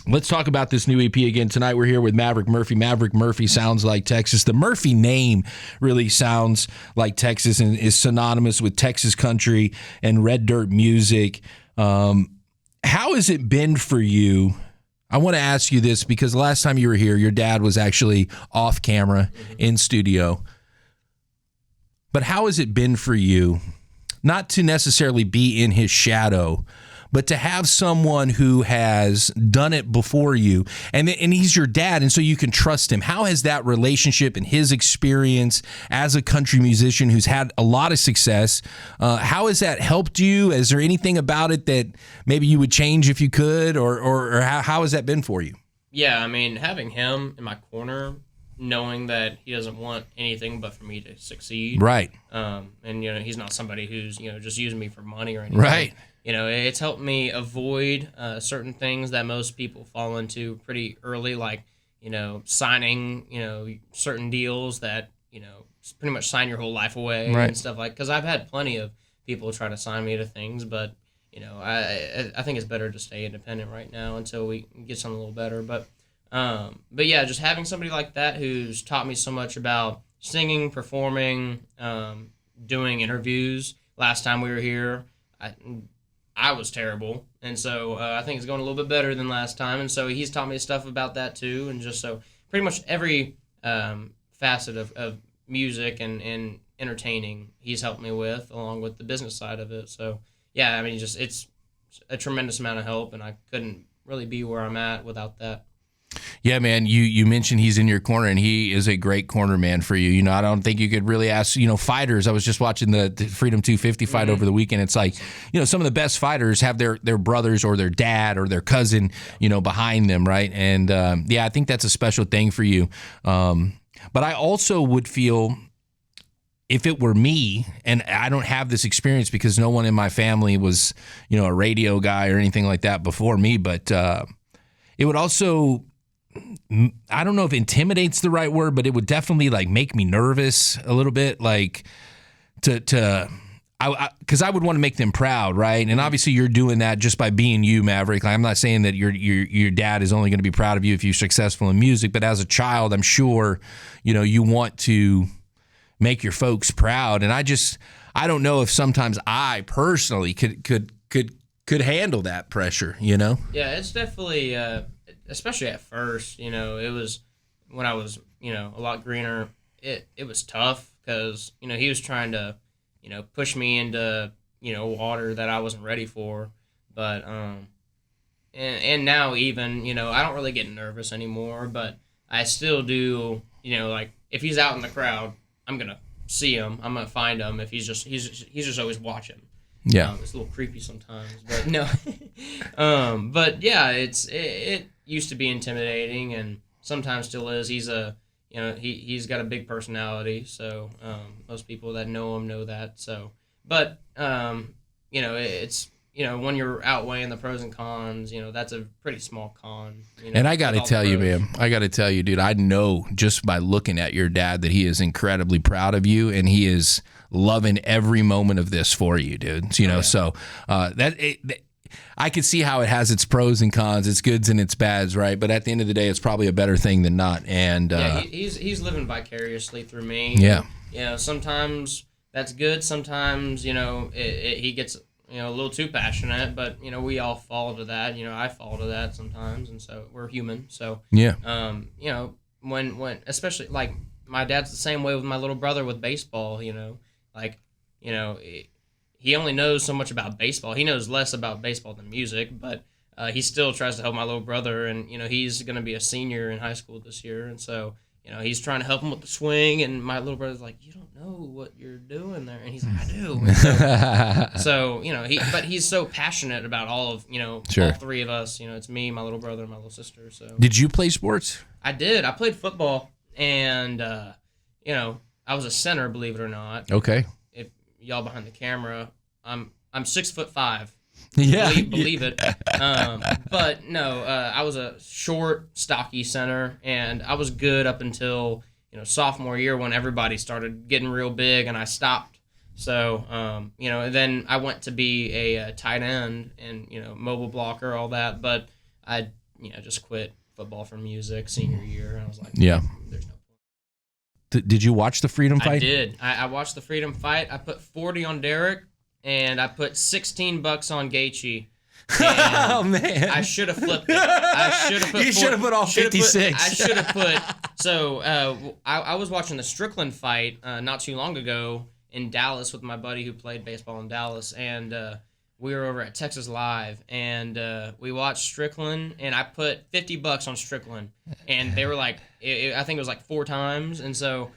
Let's talk about this new EP again. Tonight we're here with Maverick Murphy. Maverick Murphy sounds like Texas. The Murphy name really sounds like Texas and is synonymous with Texas country and red dirt music. How has it been for you? I want to ask you this because the last time you were here, your dad was actually off camera in studio. But how has it been for you, not to necessarily be in his shadow, but to have someone who has done it before you, and he's your dad, and so you can trust him? How has that relationship and his experience as a country musician who's had a lot of success, how has that helped you? Is there anything about it that maybe you would change if you could, or how has that been for you? Yeah, I mean, having him in my corner, knowing that he doesn't want anything but for me to succeed. Right. And, he's not somebody who's, just using me for money or anything. Right. It's helped me avoid certain things that most people fall into pretty early, like, signing, certain deals that, pretty much sign your whole life away and stuff like, because I've had plenty of people try to sign me to things, but, I think it's better to stay independent right now until we get something a little better. But yeah, just having somebody like that who's taught me so much about singing, performing, doing interviews. Last time we were here, I was terrible, and so I think it's going a little bit better than last time, and so he's taught me stuff about that too, and just so pretty much every facet of music and entertaining he's helped me with, along with the business side of it. So yeah, I mean, it's a tremendous amount of help, and I couldn't really be where I'm at without that. Yeah, man, you mentioned he's in your corner, and he is a great corner man for you. I don't think you could really ask, fighters. I was just watching the Freedom 250 fight over the weekend. It's like, some of the best fighters have their brothers or their dad or their cousin, behind them, right? And, I think that's a special thing for you. But I also would feel, if it were me, and I don't have this experience because no one in my family was, a radio guy or anything like that before me, but it would also, I don't know if intimidate's the right word, but it would definitely make me nervous a little bit, because I would want to make them proud, right? And obviously you're doing that just by being you, Maverick. I'm not saying that your dad is only going to be proud of you if you're successful in music, but as a child, I'm sure, you want to make your folks proud. And I don't know if sometimes I personally could handle that pressure, Yeah, it's definitely, especially at first, it was when I was, a lot greener, it was tough because, he was trying to, push me into, water that I wasn't ready for. But, and now even, I don't really get nervous anymore, but I still do, if he's out in the crowd, I'm going to see him. I'm going to find him if he's just always watching. Yeah. It's a little creepy sometimes, but no. But yeah, it used to be intimidating, and sometimes still is. He's he's got a big personality, so most people that know him know that. So, but it's when you're outweighing the pros and cons, that's a pretty small con. And I got to tell you, man, dude, I know just by looking at your dad that he is incredibly proud of you, and he is loving every moment of this for you, dude. So I could see how it has its pros and cons, its goods and its bads, right? But at the end of the day, it's probably a better thing than not. And he's living vicariously through me. Yeah. Sometimes that's good. Sometimes he gets a little too passionate, but we all fall to that. I fall to that sometimes, and so we're human. So yeah. When especially my dad's the same way with my little brother with baseball. He only knows so much about baseball. He knows less about baseball than music, but he still tries to help my little brother, and he's going to be a senior in high school this year, and so he's trying to help him with the swing, and my little brother's like, "You don't know what you're doing there," and he's like, "I do." And so but he's so passionate about all of Sure. all three of us. It's me, my little brother, and my little sister. So did you play sports? I did. I played football, and I was a center, believe it or not. Okay. If y'all behind the camera, I'm 6'5". Yeah. Believe it. But no, I was a short, stocky center, and I was good up until sophomore year when everybody started getting real big, and I stopped. So then I went to be a tight end and mobile blocker, all that. But I just quit football for music senior year. I was like, yeah. There's no point. Did you watch the Freedom Fight? I did. I watched the Freedom Fight. I put 40 on Derek, and I put $16 on Gaethje. Oh man! I should have flipped it. I should have put. You should have put all 56. I should have put. So I was watching the Strickland fight not too long ago in Dallas with my buddy who played baseball in Dallas, and we were over at Texas Live, and we watched Strickland, and I put $50 on Strickland, and they were like, I think it was like 4 times, and so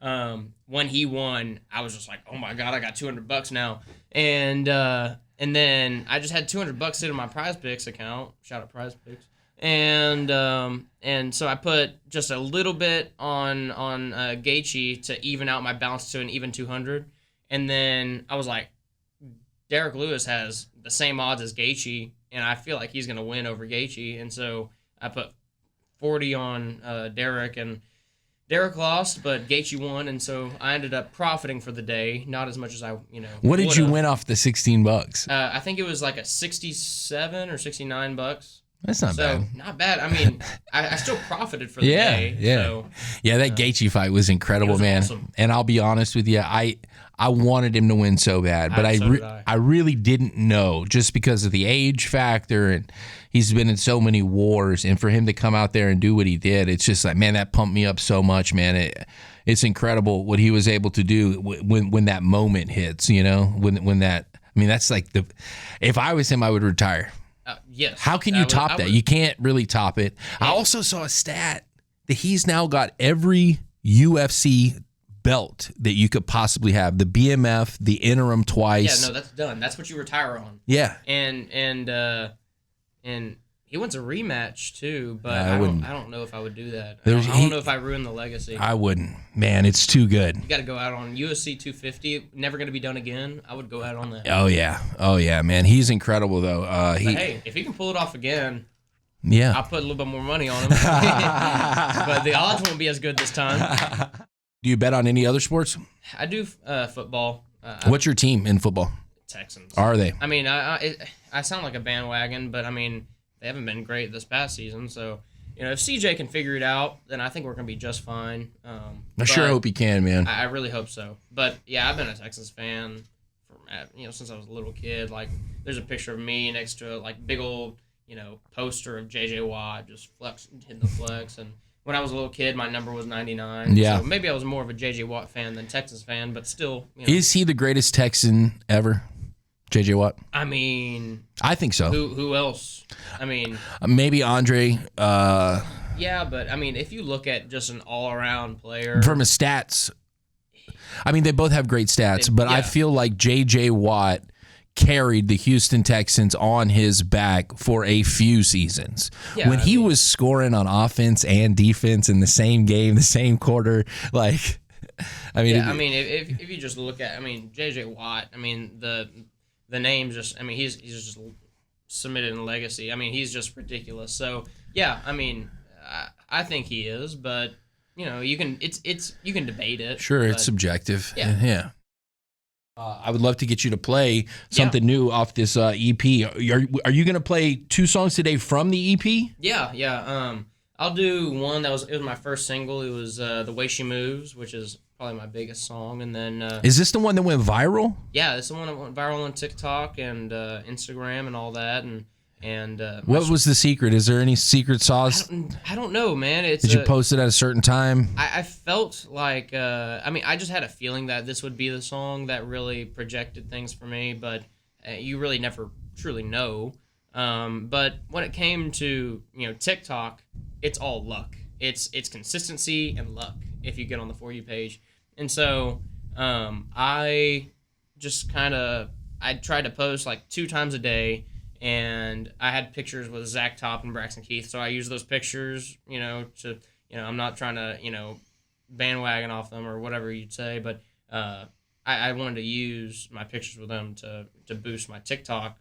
when he won, I was just like, oh my god, I got $200 now, and then I just had $200 sit in my Prize Picks account. Shout out Prize Picks. And so I put just a little bit on Gaethje to even out my balance to an even 200. And then I was like, Derek Lewis has the same odds as Gaethje, and I feel like he's going to win over Gaethje. And so I put 40 on Derek, and Derek lost, but Gaethje won, and so I ended up profiting for the day, not as much as I, What did you would've. win off the $16? I think it was like a 67 or $69. That's not bad. Not bad. I mean, I still profited for the day. Yeah. So, Yeah, that Gaethje fight was incredible, it was man. awesome. And I'll be honest with you, I wanted him to win so bad, but So did I. I really didn't know, just because of the age factor, and he's been in so many wars, and for him to come out there and do what he did, it's just like, man, that pumped me up so much, man. It's incredible what he was able to do when that moment hits, when that, I mean, that's like if I was him, I would retire. Yes. How can you top that? You can't really top it. Yeah. I also saw a stat that he's now got every UFC belt that you could possibly have. The BMF, the interim twice. Yeah, no, that's done. That's what you retire on. Yeah. And he wants a rematch too, but I wouldn't. I don't know if I would do that. I There's- don't he- know if I ruin the legacy. I wouldn't. Man, it's too good. You got to go out on UFC 250. Never going to be done again. I would go out on that. Oh yeah, man. He's incredible though. But hey, if he can pull it off again, yeah. I'll put a little bit more money on him. But the odds won't be as good this time. Do you bet on any other sports? I do football. What's your team in football? Texans. Are they? I mean, I sound like a bandwagon, but I mean, they haven't been great this past season. So, if CJ can figure it out, then I think we're going to be just fine. I sure hope he can, man. I really hope so. But yeah, I've been a Texans fan since I was a little kid. Like, there's a picture of me next to a big old poster of J.J. Watt just hitting the flex. And when I was a little kid, my number was 99. Yeah. So maybe I was more of a J.J. Watt fan than Texans fan, but still. Is he the greatest Texan ever? J.J. Watt? I mean, I think so. who else? I mean, maybe Andre. yeah, but I mean, if you look at just an all-around player, From his stats, I mean, they both have great stats, but I feel like J.J. Watt carried the Houston Texans on his back for a few seasons. Yeah, when I he mean- was scoring on offense and defense in the same game, the same quarter, like, I mean, yeah, I mean, if you just look at, I mean, J.J. Watt, I mean, the name just, I mean, he's just submitted in legacy. I mean, he's just ridiculous. So yeah, I mean, I think he is, but you can you can debate it. sure, but, it's subjective. Yeah. Yeah. I would love to get you to play something new off this EP. Are you going to play 2 songs today from the EP? Yeah. I'll do one it was my first single. It was The Way She Moves, which is probably my biggest song. And then Is this the one that went viral? yeah, it's the one that went viral on TikTok and Instagram and all that. And What was the secret? Is there any secret sauce? I don't know, man. It's Did you post it at a certain time? I felt like I mean, I just had a feeling that this would be the song that really projected things for me, but you really never truly know. But when it came to TikTok, it's all luck. It's consistency and luck if you get on the For You page. And so I just I tried to post 2 times a day, and I had pictures with Zach Top and Braxton Keith. So I used those pictures, to I'm not trying to bandwagon off them or whatever you'd say, but I wanted to use my pictures with them to boost my TikTok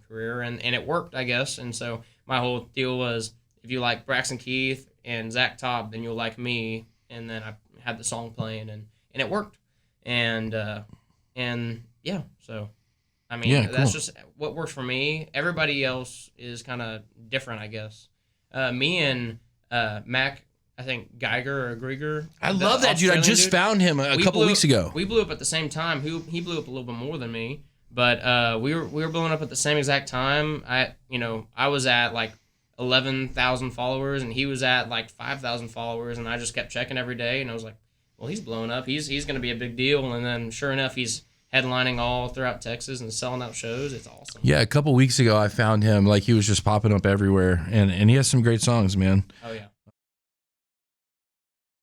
career, and it worked, I guess. And so my whole deal was, if you like Braxton Keith and Zach Top, then you'll like me. And then I had the song playing, and it worked. And yeah, so I mean, Yeah, cool. that's just what works for me. Everybody else is kind of different, I guess. Me and Mac, I think Geiger or Grieger. I love that dude. I just found him a couple weeks ago. We blew up at the same time. He blew up a little bit more than me, but we were blowing up at the same exact time. I was at like 11,000 followers, and he was at like 5,000 followers, and I just kept checking every day, and I was like, well, he's blowing up. He's going to be a big deal, and then sure enough, he's headlining all throughout Texas and selling out shows. It's awesome. Yeah, a couple weeks ago, I found him. Like, he was just popping up everywhere, and he has some great songs, man. Oh, yeah.